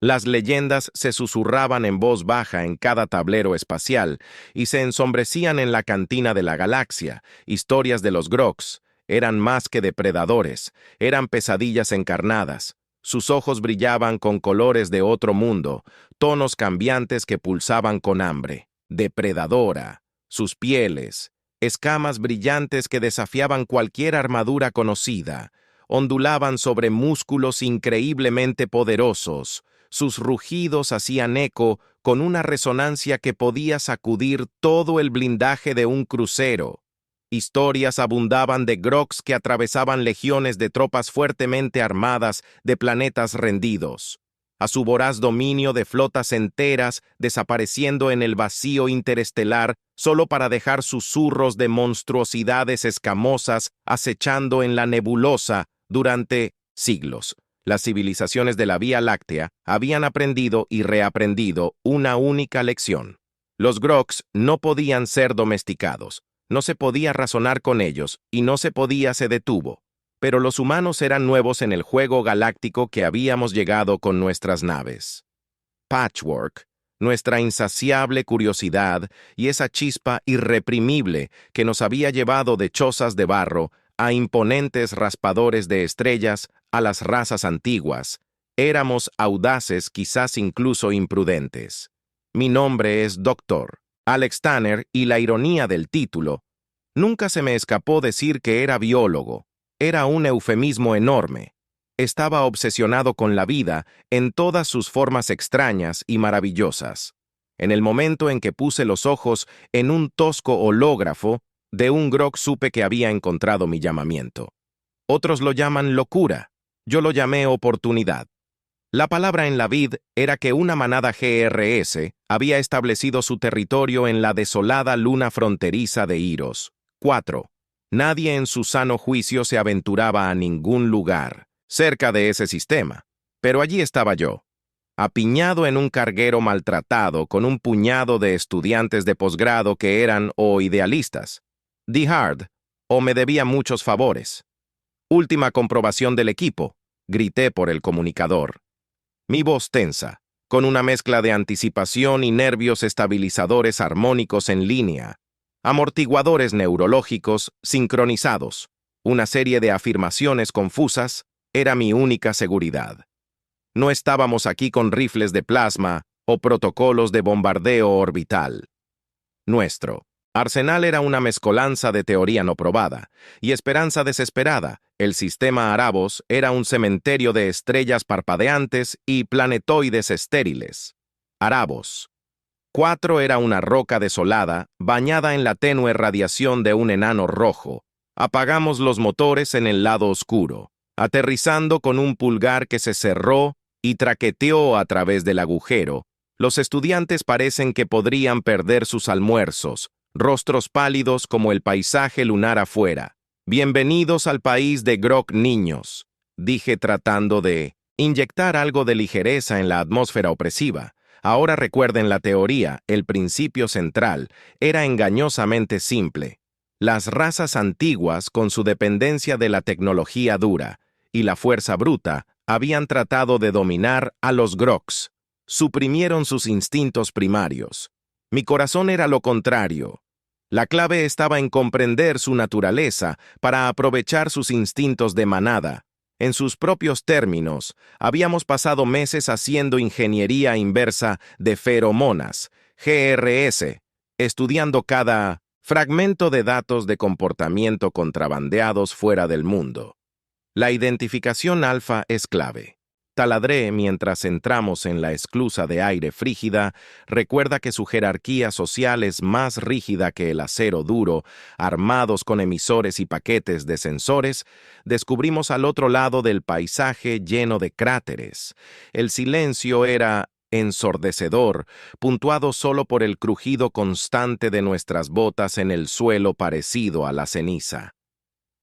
Las leyendas se susurraban en voz baja en cada tablero espacial y se ensombrecían en la cantina de la galaxia. Historias de los Groks eran más que depredadores, eran pesadillas encarnadas. Sus ojos brillaban con colores de otro mundo, tonos cambiantes que pulsaban con hambre. Depredadora. Sus pieles, escamas brillantes que desafiaban cualquier armadura conocida, ondulaban sobre músculos increíblemente poderosos. Sus rugidos hacían eco con una resonancia que podía sacudir todo el blindaje de un crucero. Historias abundaban de Groks que atravesaban legiones de tropas fuertemente armadas de planetas rendidos, a su voraz dominio de flotas enteras desapareciendo en el vacío interestelar solo para dejar susurros de monstruosidades escamosas acechando en la nebulosa durante siglos. Las civilizaciones de la Vía Láctea habían aprendido y reaprendido una única lección. Los Groks no podían ser domesticados, no se podía razonar con ellos y no se detuvo. Pero los humanos eran nuevos en el juego galáctico que habíamos llegado con nuestras naves. Patchwork, nuestra insaciable curiosidad y esa chispa irreprimible que nos había llevado de chozas de barro a imponentes raspadores de estrellas, a las razas antiguas. Éramos audaces, quizás incluso imprudentes. Mi nombre es Dr. Alex Tanner y la ironía del título. Nunca se me escapó decir que era biólogo. Era un eufemismo enorme. Estaba obsesionado con la vida en todas sus formas extrañas y maravillosas. En el momento en que puse los ojos en un tosco hológrafo, de un Grok supe que había encontrado mi llamamiento. Otros lo llaman locura, yo lo llamé oportunidad. La palabra en la vid era que una manada GRS había establecido su territorio en la desolada luna fronteriza de Iros. 4. Nadie en su sano juicio se aventuraba a ningún lugar cerca de ese sistema, pero allí estaba yo, apiñado en un carguero maltratado con un puñado de estudiantes de posgrado que eran o idealistas, die-hard, o me debía muchos favores. Última comprobación del equipo, grité por el comunicador. Mi voz tensa, con una mezcla de anticipación y nervios estabilizadores armónicos en línea, amortiguadores neurológicos sincronizados, una serie de afirmaciones confusas, era mi única seguridad. No estábamos aquí con rifles de plasma o protocolos de bombardeo orbital. Nuestro arsenal era una mezcolanza de teoría no probada y esperanza desesperada. El sistema Arabos era un cementerio de estrellas parpadeantes y planetoides estériles. Arabos. 4 era una roca desolada, bañada en la tenue radiación de un enano rojo. Apagamos los motores en el lado oscuro, aterrizando con un pulgar que se cerró y traqueteó a través del agujero. Los estudiantes parecen que podrían perder sus almuerzos, rostros pálidos como el paisaje lunar afuera. Bienvenidos al país de Grok, niños, dije tratando de inyectar algo de ligereza en la atmósfera opresiva. Ahora recuerden la teoría, el principio central, era engañosamente simple. Las razas antiguas, con su dependencia de la tecnología dura y la fuerza bruta, habían tratado de dominar a los Groks. Suprimieron sus instintos primarios. Mi corazón era lo contrario. La clave estaba en comprender su naturaleza para aprovechar sus instintos de manada. En sus propios términos, habíamos pasado meses haciendo ingeniería inversa de feromonas, GRS, estudiando cada fragmento de datos de comportamiento contrabandeados fuera del mundo. La identificación alfa es clave. Taladré mientras entramos en la esclusa de aire frígida, recuerda que su jerarquía social es más rígida que el acero duro, armados con emisores y paquetes de sensores, descubrimos al otro lado del paisaje lleno de cráteres. El silencio era ensordecedor, puntuado solo por el crujido constante de nuestras botas en el suelo parecido a la ceniza.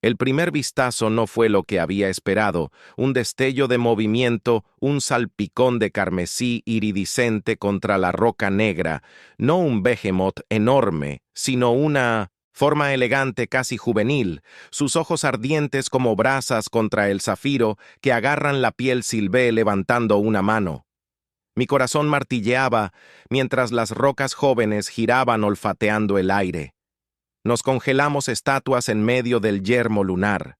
El primer vistazo no fue lo que había esperado, un destello de movimiento, un salpicón de carmesí iridiscente contra la roca negra, no un behemoth enorme, sino una forma elegante casi juvenil, sus ojos ardientes como brasas contra el zafiro que agarran la piel silvé levantando una mano. Mi corazón martilleaba mientras las rocas jóvenes giraban olfateando el aire. Nos congelamos estatuas en medio del yermo lunar.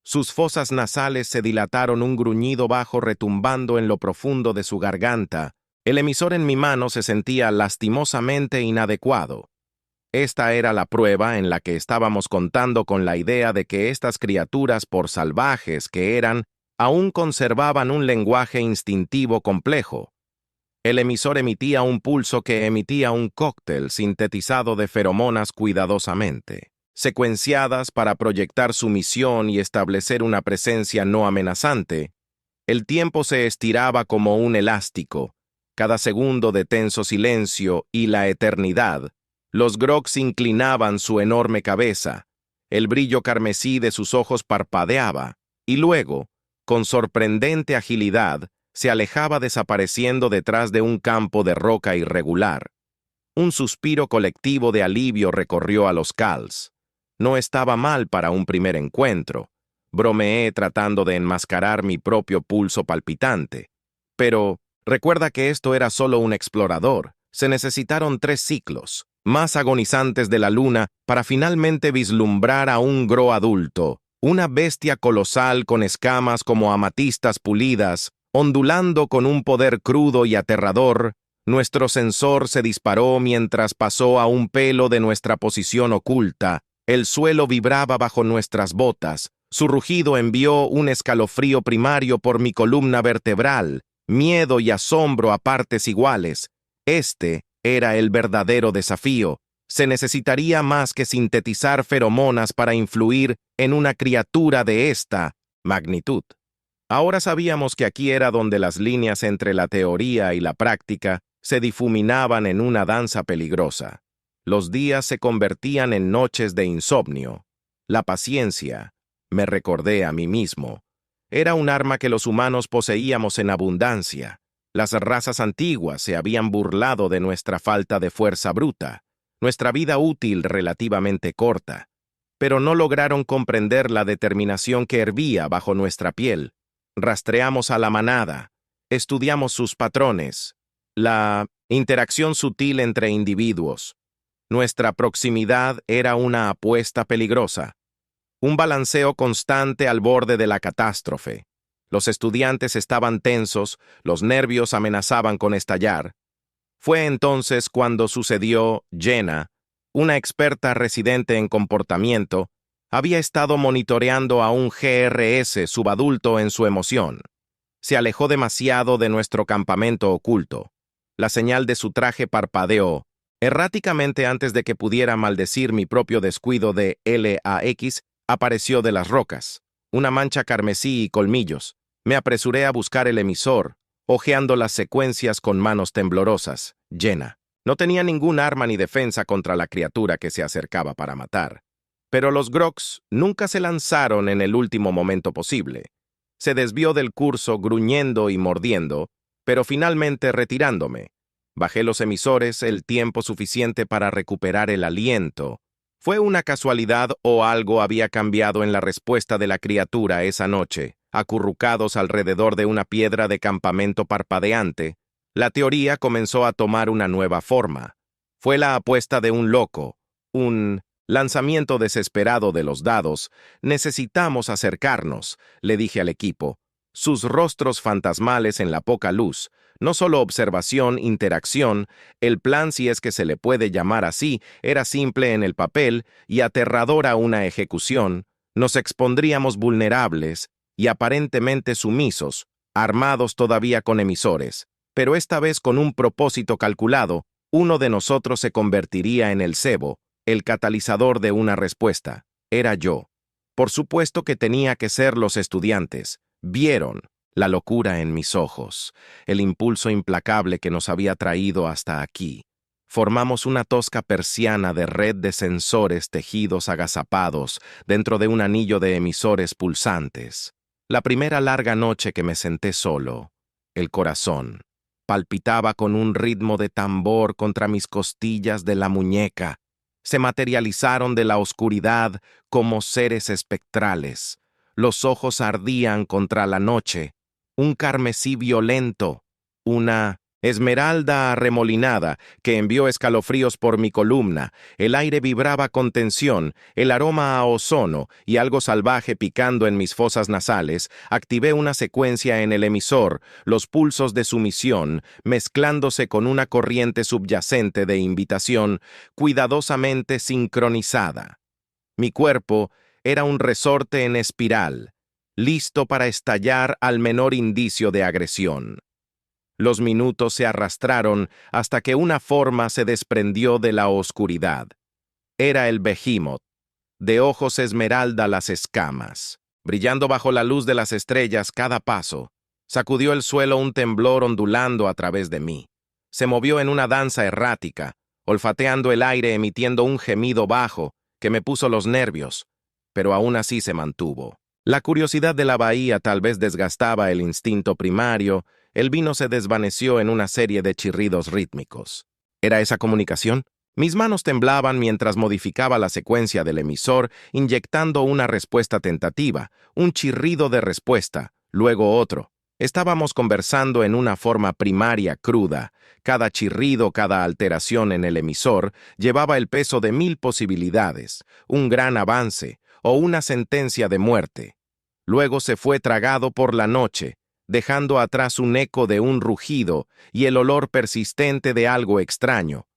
Sus fosas nasales se dilataron, un gruñido bajo retumbando en lo profundo de su garganta. El emisor en mi mano se sentía lastimosamente inadecuado. Esta era la prueba en la que estábamos contando con la idea de que estas criaturas, por salvajes que eran, aún conservaban un lenguaje instintivo complejo. El emisor emitía un pulso que emitía un cóctel sintetizado de feromonas cuidadosamente, secuenciadas para proyectar su misión y establecer una presencia no amenazante. El tiempo se estiraba como un elástico, cada segundo de tenso silencio y la eternidad. Los grogs inclinaban su enorme cabeza, el brillo carmesí de sus ojos parpadeaba, y luego, con sorprendente agilidad, se alejaba desapareciendo detrás de un campo de roca irregular. Un suspiro colectivo de alivio recorrió a los Khals. No estaba mal para un primer encuentro. Bromeé tratando de enmascarar mi propio pulso palpitante. Pero recuerda que esto era solo un explorador. Se necesitaron 3 ciclos, más agonizantes de la luna, para finalmente vislumbrar a un gro adulto, una bestia colosal con escamas como amatistas pulidas, ondulando con un poder crudo y aterrador. Nuestro sensor se disparó mientras pasó a un pelo de nuestra posición oculta. El suelo vibraba bajo nuestras botas. Su rugido envió un escalofrío primario por mi columna vertebral, miedo y asombro a partes iguales. Este era el verdadero desafío. Se necesitaría más que sintetizar feromonas para influir en una criatura de esta magnitud. Ahora sabíamos que aquí era donde las líneas entre la teoría y la práctica se difuminaban en una danza peligrosa. Los días se convertían en noches de insomnio. La paciencia, me recordé a mí mismo, era un arma que los humanos poseíamos en abundancia. Las razas antiguas se habían burlado de nuestra falta de fuerza bruta, nuestra vida útil relativamente corta, pero no lograron comprender la determinación que hervía bajo nuestra piel. Rastreamos a la manada, estudiamos sus patrones, la interacción sutil entre individuos. Nuestra proximidad era una apuesta peligrosa, un balanceo constante al borde de la catástrofe. Los estudiantes estaban tensos, los nervios amenazaban con estallar. Fue entonces cuando sucedió. Jenna, una experta residente en comportamiento, había estado monitoreando a un GRS subadulto en su emoción. Se alejó demasiado de nuestro campamento oculto. La señal de su traje parpadeó, erráticamente antes de que pudiera maldecir mi propio descuido de LAX, apareció de las rocas, una mancha carmesí y colmillos. Me apresuré a buscar el emisor, hojeando las secuencias con manos temblorosas. Jenna no tenía ningún arma ni defensa contra la criatura que se acercaba para matar. Pero los grogs nunca se lanzaron en el último momento posible. Se desvió del curso gruñendo y mordiendo, pero finalmente retirándome. Bajé los emisores el tiempo suficiente para recuperar el aliento. ¿Fue una casualidad o algo había cambiado en la respuesta de la criatura esa noche, acurrucados alrededor de una piedra de campamento parpadeante? La teoría comenzó a tomar una nueva forma. Fue la apuesta de un loco, un lanzamiento desesperado de los dados. Necesitamos acercarnos, le dije al equipo. Sus rostros fantasmales en la poca luz, no solo observación, interacción, el plan, si es que se le puede llamar así, era simple en el papel y aterradora una ejecución. Nos expondríamos vulnerables y aparentemente sumisos, armados todavía con emisores, pero esta vez con un propósito calculado. Uno de nosotros se convertiría en el cebo, el catalizador de una respuesta. Era yo. Por supuesto que tenía que ser los estudiantes. Vieron la locura en mis ojos, el impulso implacable que nos había traído hasta aquí. Formamos una tosca persiana de red de sensores tejidos agazapados dentro de un anillo de emisores pulsantes. La primera larga noche que me senté solo, el corazón palpitaba con un ritmo de tambor contra mis costillas de la muñeca. Se materializaron de la oscuridad como seres espectrales. Los ojos ardían contra la noche, un carmesí violento, una esmeralda arremolinada que envió escalofríos por mi columna. El aire vibraba con tensión, el aroma a ozono y algo salvaje picando en mis fosas nasales. Activé una secuencia en el emisor, los pulsos de sumisión, mezclándose con una corriente subyacente de invitación, cuidadosamente sincronizada. Mi cuerpo era un resorte en espiral, listo para estallar al menor indicio de agresión. Los minutos se arrastraron hasta que una forma se desprendió de la oscuridad. Era el Behemoth, de ojos esmeralda las escamas, brillando bajo la luz de las estrellas cada paso. Sacudió el suelo un temblor ondulando a través de mí. Se movió en una danza errática, olfateando el aire emitiendo un gemido bajo que me puso los nervios, pero aún así se mantuvo. La curiosidad de la bahía tal vez desgastaba el instinto primario. El vino se desvaneció en una serie de chirridos rítmicos. ¿Era esa comunicación? Mis manos temblaban mientras modificaba la secuencia del emisor, inyectando una respuesta tentativa, un chirrido de respuesta, luego otro. Estábamos conversando en una forma primaria cruda. Cada chirrido, cada alteración en el emisor llevaba el peso de 1000 posibilidades, un gran avance o una sentencia de muerte. Luego se fue tragado por la noche, dejando atrás un eco de un rugido y el olor persistente de algo extraño.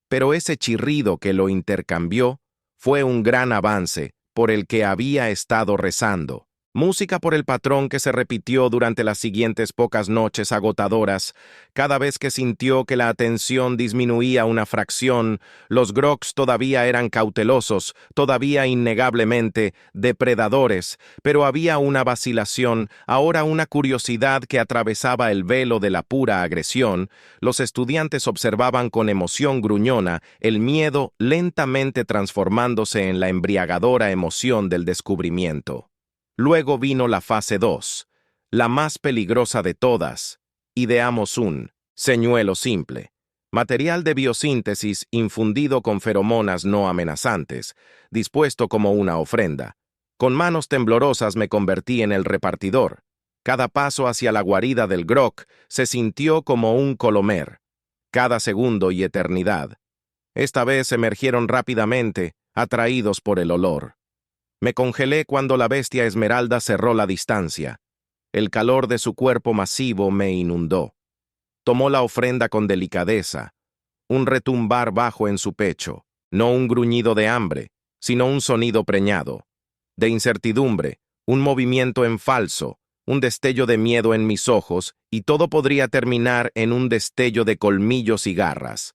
Pero ese chirrido que lo intercambió fue un gran avance por el que había estado rezando. Música por el patrón que se repitió durante las siguientes pocas noches agotadoras. Cada vez que sintió que la atención disminuía una fracción, los grogs todavía eran cautelosos, todavía innegablemente depredadores, pero había una vacilación, ahora una curiosidad que atravesaba el velo de la pura agresión. Los estudiantes observaban con emoción gruñona el miedo lentamente transformándose en la embriagadora emoción del descubrimiento. Luego vino la fase 2, la más peligrosa de todas. Ideamos un señuelo simple, material de biosíntesis infundido con feromonas no amenazantes, dispuesto como una ofrenda. Con manos temblorosas me convertí en el repartidor. Cada paso hacia la guarida del grog se sintió como un colomer. Cada segundo y eternidad. Esta vez emergieron rápidamente, atraídos por el olor. Me congelé cuando la bestia esmeralda cerró la distancia. El calor de su cuerpo masivo me inundó. Tomó la ofrenda con delicadeza, un retumbar bajo en su pecho, no un gruñido de hambre, sino un sonido preñado, de incertidumbre, un movimiento en falso, un destello de miedo en mis ojos, y todo podría terminar en un destello de colmillos y garras.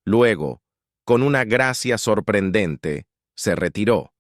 Luego, con una gracia sorprendente, se retiró.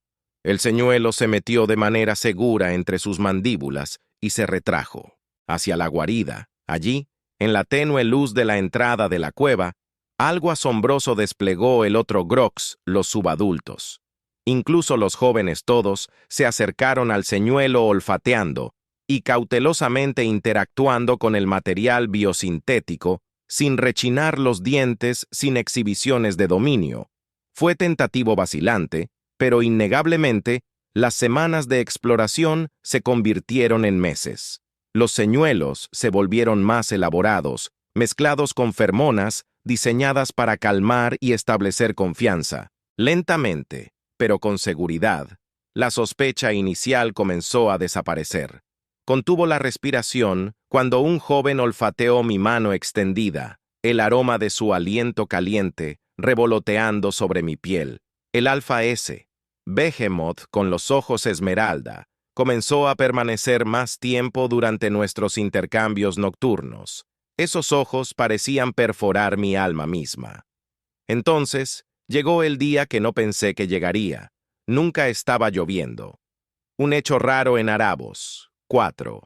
El señuelo se metió de manera segura entre sus mandíbulas y se retrajo hacia la guarida. Allí, en la tenue luz de la entrada de la cueva, algo asombroso desplegó el otro grogs, los subadultos. Incluso los jóvenes todos se acercaron al señuelo olfateando y cautelosamente interactuando con el material biosintético, sin rechinar los dientes, sin exhibiciones de dominio. Fue tentativo vacilante, pero innegablemente, las semanas de exploración se convirtieron en meses. Los señuelos se volvieron más elaborados, mezclados con feromonas diseñadas para calmar y establecer confianza. Lentamente, pero con seguridad, la sospecha inicial comenzó a desaparecer. Contuvo la respiración cuando un joven olfateó mi mano extendida, el aroma de su aliento caliente revoloteando sobre mi piel. El Alfa S, Behemoth con los ojos esmeralda, comenzó a permanecer más tiempo durante nuestros intercambios nocturnos. Esos ojos parecían perforar mi alma misma. Entonces, llegó el día que no pensé que llegaría. Nunca estaba lloviendo. Un hecho raro en Arabos. 4.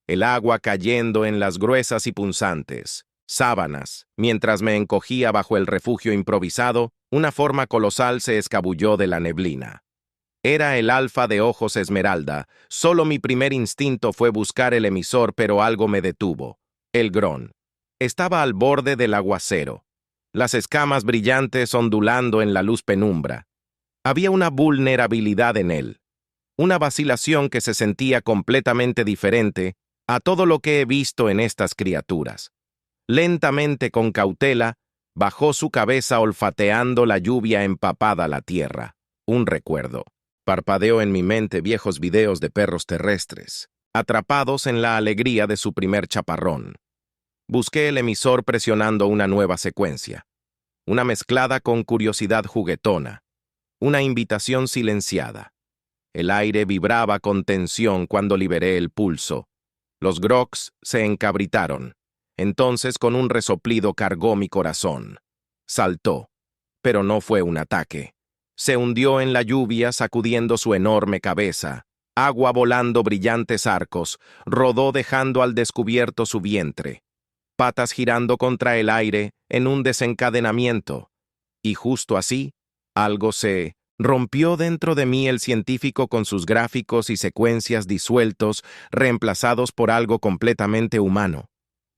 El agua cayendo en las gruesas y punzantes sábanas. Mientras me encogía bajo el refugio improvisado, una forma colosal se escabulló de la neblina. Era el Alfa de ojos esmeralda. Solo mi primer instinto fue buscar el emisor, pero algo me detuvo. El Grón. Estaba al borde del aguacero, las escamas brillantes ondulando en la luz penumbra. Había una vulnerabilidad en él, una vacilación que se sentía completamente diferente a todo lo que he visto en estas criaturas. Lentamente, con cautela, bajó su cabeza olfateando la lluvia empapada la tierra. Un recuerdo. Parpadeó en mi mente viejos videos de perros terrestres, atrapados en la alegría de su primer chaparrón. Busqué el emisor presionando una nueva secuencia. Una mezclada con curiosidad juguetona. Una invitación silenciada. El aire vibraba con tensión cuando liberé el pulso. Los grogs se encabritaron. Entonces, con un resoplido cargó mi corazón. Saltó, pero no fue un ataque. Se hundió en la lluvia sacudiendo su enorme cabeza. Agua volando brillantes arcos, rodó dejando al descubierto su vientre. Patas girando contra el aire en un desencadenamiento. Y justo así, algo se rompió dentro de mí, el científico con sus gráficos y secuencias disueltos, reemplazados por algo completamente humano.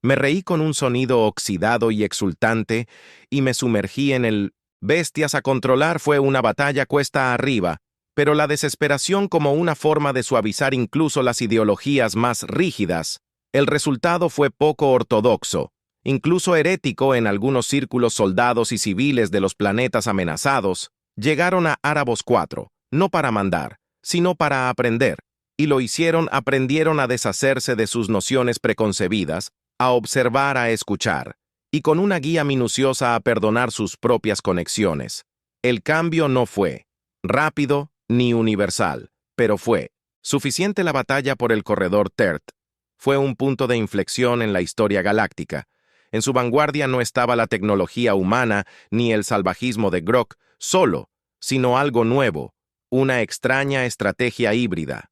Me reí con un sonido oxidado y exultante y me sumergí en el bestias a controlar. Fue una batalla cuesta arriba, pero la desesperación como una forma de suavizar incluso las ideologías más rígidas. El resultado fue poco ortodoxo, incluso herético en algunos círculos. Soldados y civiles de los planetas amenazados llegaron a Árabos 4, no para mandar, sino para aprender, y lo hicieron. Aprendieron a deshacerse de sus nociones preconcebidas, a observar, a escuchar, y con una guía minuciosa a perdonar sus propias conexiones. El cambio no fue rápido ni universal, pero fue suficiente. La batalla por el corredor TERT fue un punto de inflexión en la historia galáctica. En su vanguardia no estaba la tecnología humana ni el salvajismo de Grok solo, sino algo nuevo, una extraña estrategia híbrida.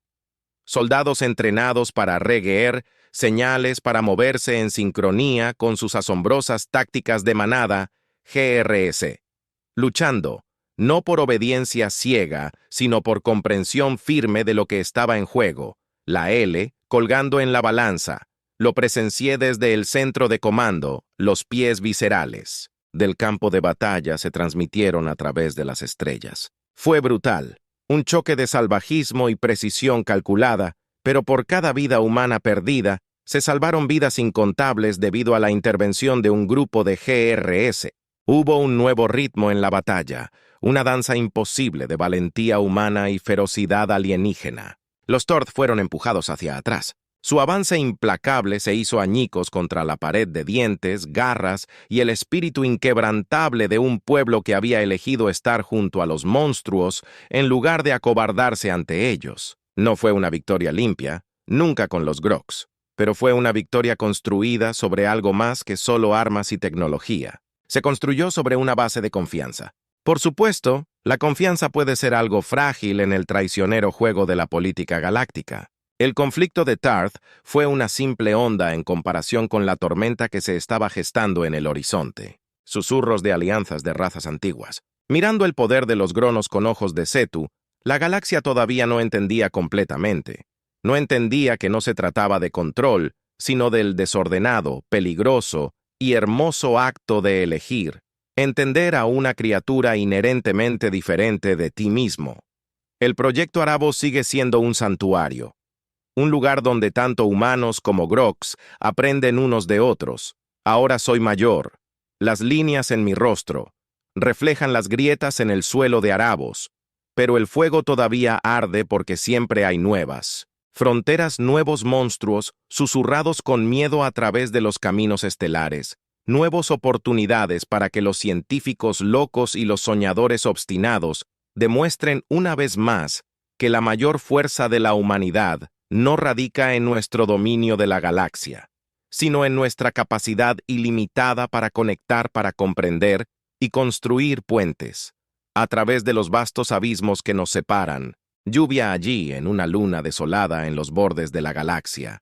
Soldados entrenados para reguear, señales para moverse en sincronía con sus asombrosas tácticas de manada, GRS. Luchando, no por obediencia ciega, sino por comprensión firme de lo que estaba en juego. La L, colgando en la balanza. Lo presencié desde el centro de comando, los pies viscerales del campo de batalla se transmitieron a través de las estrellas. Fue brutal, un choque de salvajismo y precisión calculada, pero por cada vida humana perdida, se salvaron vidas incontables debido a la intervención de un grupo de GRS. Hubo un nuevo ritmo en la batalla, una danza imposible de valentía humana y ferocidad alienígena. Los Tord fueron empujados hacia atrás. Su avance implacable se hizo añicos contra la pared de dientes, garras y el espíritu inquebrantable de un pueblo que había elegido estar junto a los monstruos en lugar de acobardarse ante ellos. No fue una victoria limpia, nunca con los Groks, pero fue una victoria construida sobre algo más que solo armas y tecnología. Se construyó sobre una base de confianza. Por supuesto, la confianza puede ser algo frágil en el traicionero juego de la política galáctica. El conflicto de Tarth fue una simple onda en comparación con la tormenta que se estaba gestando en el horizonte. Susurros de alianzas de razas antiguas. Mirando el poder de los Gronos con ojos de Setu, la galaxia todavía no entendía completamente. No entendía que no se trataba de control, sino del desordenado, peligroso y hermoso acto de elegir. Entender a una criatura inherentemente diferente de ti mismo. El proyecto Arabo sigue siendo un santuario. Un lugar donde tanto humanos como Groks aprenden unos de otros. Ahora soy mayor. Las líneas en mi rostro reflejan las grietas en el suelo de Arabos, pero el fuego todavía arde porque siempre hay nuevas fronteras, nuevos monstruos susurrados con miedo a través de los caminos estelares, nuevas oportunidades para que los científicos locos y los soñadores obstinados demuestren una vez más que la mayor fuerza de la humanidad no radica en nuestro dominio de la galaxia, sino en nuestra capacidad ilimitada para conectar, para comprender y construir puentes a través de los vastos abismos que nos separan. Lluvia allí en una luna desolada en los bordes de la galaxia.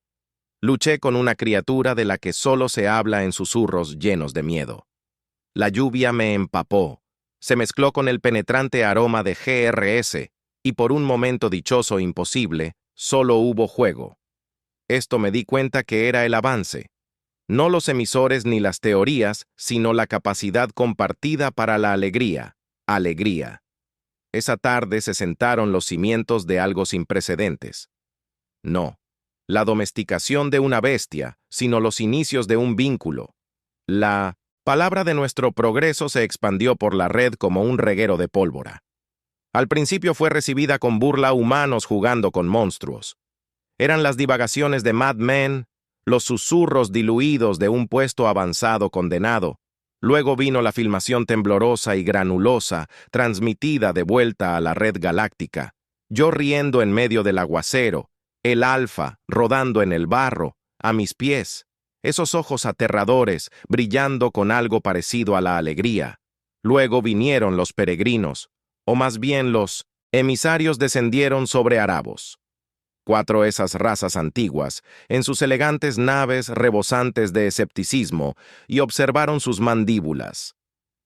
Luché con una criatura de la que solo se habla en susurros llenos de miedo. La lluvia me empapó, se mezcló con el penetrante aroma de GRS, y por un momento dichoso imposible, solo hubo juego. Esto me di cuenta que era el avance. No los emisores ni las teorías, sino la capacidad compartida para la alegría. Alegría. Esa tarde se sentaron los cimientos de algo sin precedentes. No, la domesticación de una bestia, sino los inicios de un vínculo. La palabra de nuestro progreso se expandió por la red como un reguero de pólvora. Al principio fue recibida con burla humanos jugando con monstruos. Eran las divagaciones de Mad Men, los susurros diluidos de un puesto avanzado condenado. Luego vino la filmación temblorosa y granulosa, transmitida de vuelta a la red galáctica. Yo riendo en medio del aguacero, el alfa rodando en el barro, a mis pies, esos ojos aterradores brillando con algo parecido a la alegría. Luego vinieron los peregrinos, o más bien los emisarios descendieron sobre Arabos. 4 esas razas antiguas, en sus elegantes naves rebosantes de escepticismo, y observaron sus mandíbulas.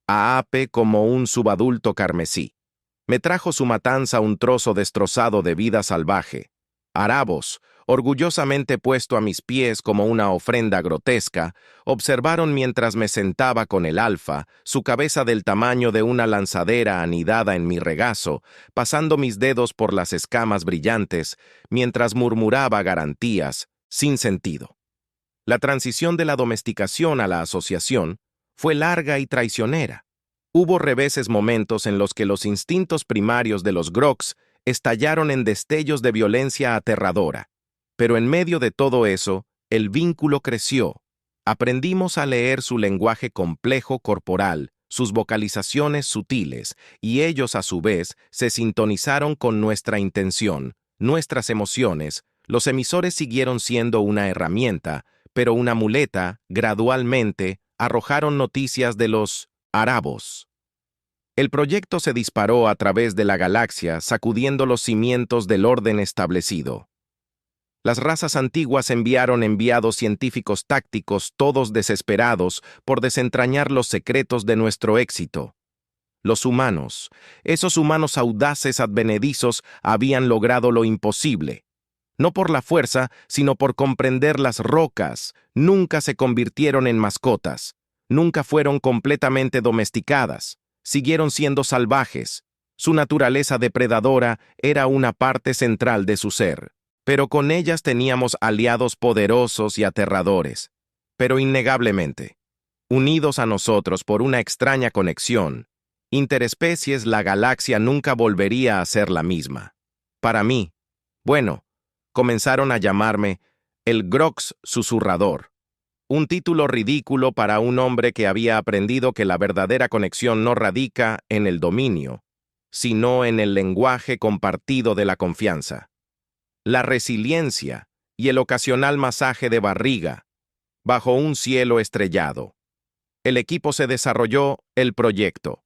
Aape como un subadulto carmesí. Me trajo su matanza un trozo destrozado de vida salvaje. Arabos, orgullosamente puesto a mis pies como una ofrenda grotesca, observaron mientras me sentaba con el alfa, su cabeza del tamaño de una lanzadera anidada en mi regazo, pasando mis dedos por las escamas brillantes, mientras murmuraba garantías, sin sentido. La transición de la domesticación a la asociación fue larga y traicionera. Hubo reveses momentos en los que los instintos primarios de los Groks estallaron en destellos de violencia aterradora. Pero en medio de todo eso, el vínculo creció. Aprendimos a leer su lenguaje complejo corporal, sus vocalizaciones sutiles, y ellos a su vez se sintonizaron con nuestra intención, nuestras emociones. Los emisores siguieron siendo una herramienta, pero una muleta, gradualmente, arrojaron noticias de los Arabos. El proyecto se disparó a través de la galaxia, sacudiendo los cimientos del orden establecido. Las razas antiguas enviaron enviados científicos tácticos, todos desesperados por desentrañar los secretos de nuestro éxito. Los humanos, esos humanos audaces advenedizos, habían logrado lo imposible. No por la fuerza, sino por comprender las rocas. Nunca se convirtieron en mascotas. Nunca fueron completamente domesticadas. Siguieron siendo salvajes. Su naturaleza depredadora era una parte central de su ser. Pero con ellas teníamos aliados poderosos y aterradores. Pero innegablemente, unidos a nosotros por una extraña conexión, interespecies, la galaxia nunca volvería a ser la misma. Para mí, bueno, comenzaron a llamarme el Grox Susurrador. Un título ridículo para un hombre que había aprendido que la verdadera conexión no radica en el dominio, sino en el lenguaje compartido de la confianza. La resiliencia y el ocasional masaje de barriga, bajo un cielo estrellado. El equipo se desarrolló, el proyecto.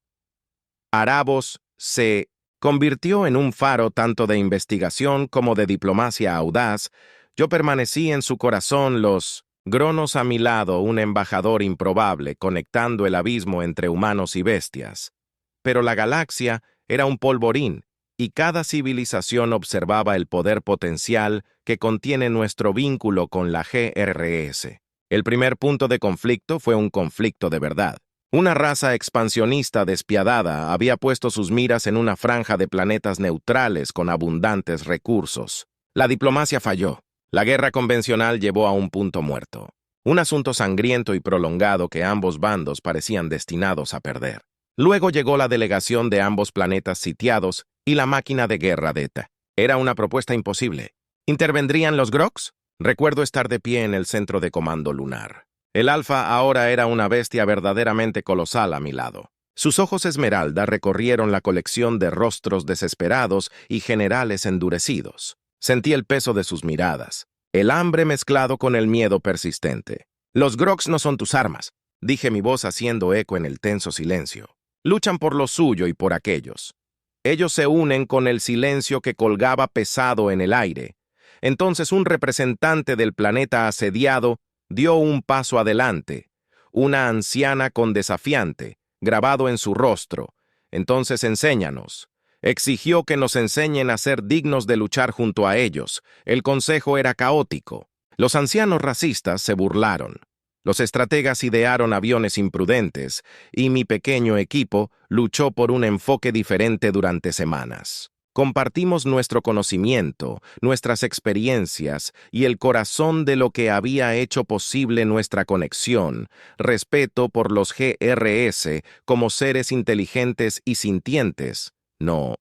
Arabos se convirtió en un faro tanto de investigación como de diplomacia audaz. Yo permanecí en su corazón, los Gronos a mi lado, un embajador improbable, conectando el abismo entre humanos y bestias. Pero la galaxia era un polvorín, y cada civilización observaba el poder potencial que contiene nuestro vínculo con la GRS. El primer punto de conflicto fue un conflicto de verdad. Una raza expansionista despiadada había puesto sus miras en una franja de planetas neutrales con abundantes recursos. La diplomacia falló. La guerra convencional llevó a un punto muerto. Un asunto sangriento y prolongado que ambos bandos parecían destinados a perder. Luego llegó la delegación de ambos planetas sitiados y la máquina de guerra de ETA. Era una propuesta imposible. ¿Intervendrían los Groks? Recuerdo estar de pie en el centro de comando lunar. El Alfa ahora era una bestia verdaderamente colosal a mi lado. Sus ojos esmeralda recorrieron la colección de rostros desesperados y generales endurecidos. Sentí el peso de sus miradas, el hambre mezclado con el miedo persistente. Los Groks no son tus armas, dije, mi voz haciendo eco en el tenso silencio. Luchan por lo suyo y por aquellos. Ellos se unen con el silencio que colgaba pesado en el aire. Entonces un representante del planeta asediado dio un paso adelante, una anciana con desafiante, grabado en su rostro. Entonces enséñanos. Exigió que nos enseñen a ser dignos de luchar junto a ellos. El consejo era caótico. Los ancianos racistas se burlaron. Los estrategas idearon aviones imprudentes, y mi pequeño equipo luchó por un enfoque diferente durante semanas. Compartimos nuestro conocimiento, nuestras experiencias y el corazón de lo que había hecho posible nuestra conexión, respeto por los GRS como seres inteligentes y sintientes, no